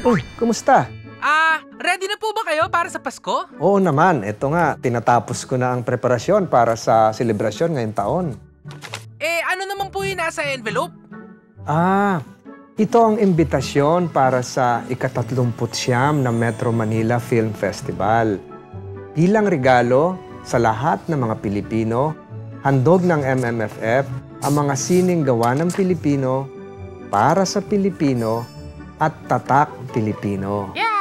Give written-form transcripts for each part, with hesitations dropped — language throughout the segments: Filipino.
Uy, kumusta? Ready na po ba kayo para sa Pasko? Oo naman, eto nga, tinatapos ko na ang preparasyon para sa selebrasyon ngayong taon. Ano naman po yung nasa envelope? Ito ang imbitasyon para sa ika-39 na Metro Manila Film Festival. Bilang regalo sa lahat ng mga Pilipino, handog ng MMFF ang mga sining gawa ng Pilipino para sa Pilipino at tatak Pilipino. Yeah!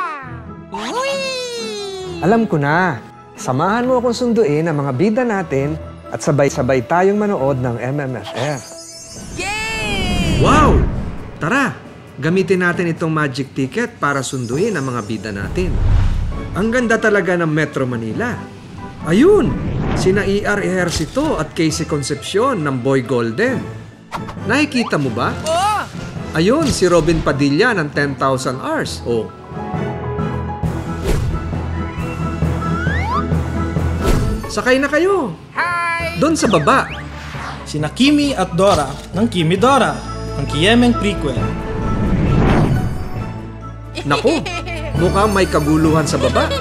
Alam ko na, samahan mo akong sunduin ang mga bida natin at sabay-sabay tayong manood ng MMFF. Yay! Wow! Tara, gamitin natin itong magic ticket para sunduin ang mga bida natin. Ang ganda talaga ng Metro Manila. Ayun, sina E.R. Ejercito at Casey Concepcion ng Boy Golden. Nakikita mo ba? Oo! Ayun, si Robin Padilla ng 10,000 Hours. Oh. Sakay na kayo. Hi! Doon sa baba. Sina Kimi at Dora ng Kimi Dora, ang Kiyemeng prequel. Naku, mukhang may kaguluhan sa baba.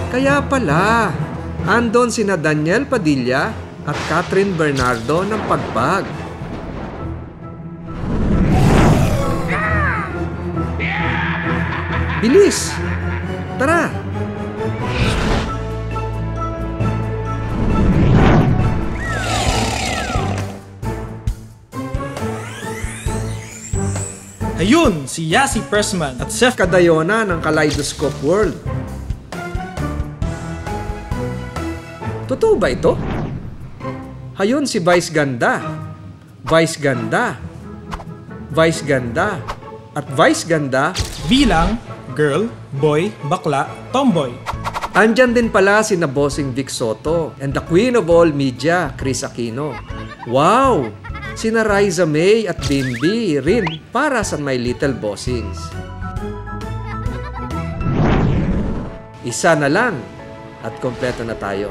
Kaya pala, andon sina Daniel Padilla at Catherine Bernardo ng Pagpag. Bilis! Tara! Ayun, si Yasi Pressman at Seth Kadayona ng Kaleidoscope World. Totoo ba ito? Hayun si Vice Ganda, Vice Ganda, Vice Ganda, at Vice Ganda bilang girl, boy, bakla, tomboy. Andyan din pala si na Bossing Vic Soto and the Queen of All Media, Chris Aquino. Wow! Sina Riza May at Bimbi rin para sa My Little Bossings. Isa na lang at kompleto na tayo.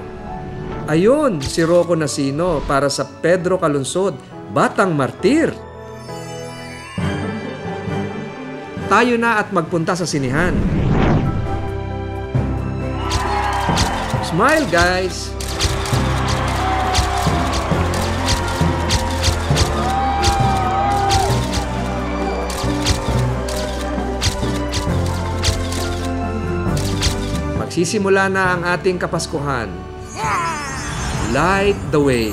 Ayun, si Rocco Nasino para sa Pedro Calunsod, Batang Martir. Tayo na at magpunta sa sinihan. Smile, guys! Magsisimula na ang ating Kapaskuhan. Light the way.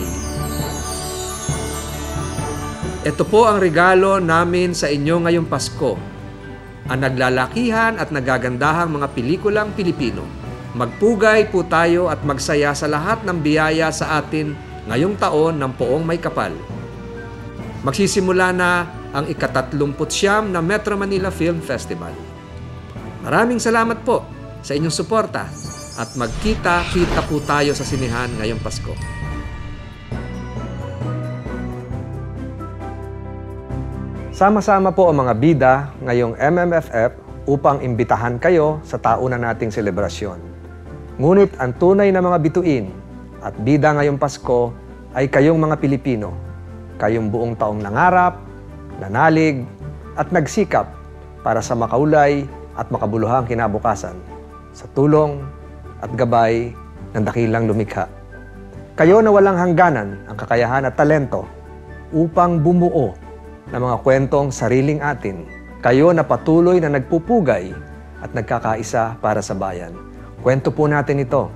Ito po ang regalo namin sa inyo ngayong Pasko. Ang naglalakihan at nagagandahang mga pelikulang Pilipino. Magpugay po tayo at magsaya sa lahat ng biyaya sa atin ngayong taon ng Poong May Kapal. Magsisimula na ang ika-39 na Metro Manila Film Festival. Maraming salamat po sa inyong suporta at magkita-kita po tayo sa sinihan ngayong Pasko. Sama-sama po ang mga bida ngayong MMFF upang imbitahan kayo sa tauna nating selebrasyon. Ngunit ang tunay na mga bituin at bida ngayong Pasko ay kayong mga Pilipino. Kayong buong taong nangarap, nanalig, at nagsikap para sa makaulay at makabuluhang kinabukasan sa tulong at gabay ng dakilang lumikha. Kayo na walang hangganan ang kakayahan at talento upang bumuo ng mga kwentong sariling atin. Kayo na patuloy na nagpupugay at nagkakaisa para sa bayan. Kwento po natin ito.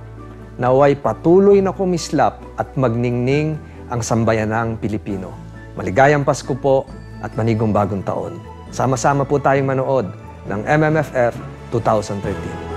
Naway patuloy na kumislap at magningning ang sambayanang Pilipino. Maligayang Pasko po at manigong bagong taon. Sama-sama po tayong manood ng MMFF 2013.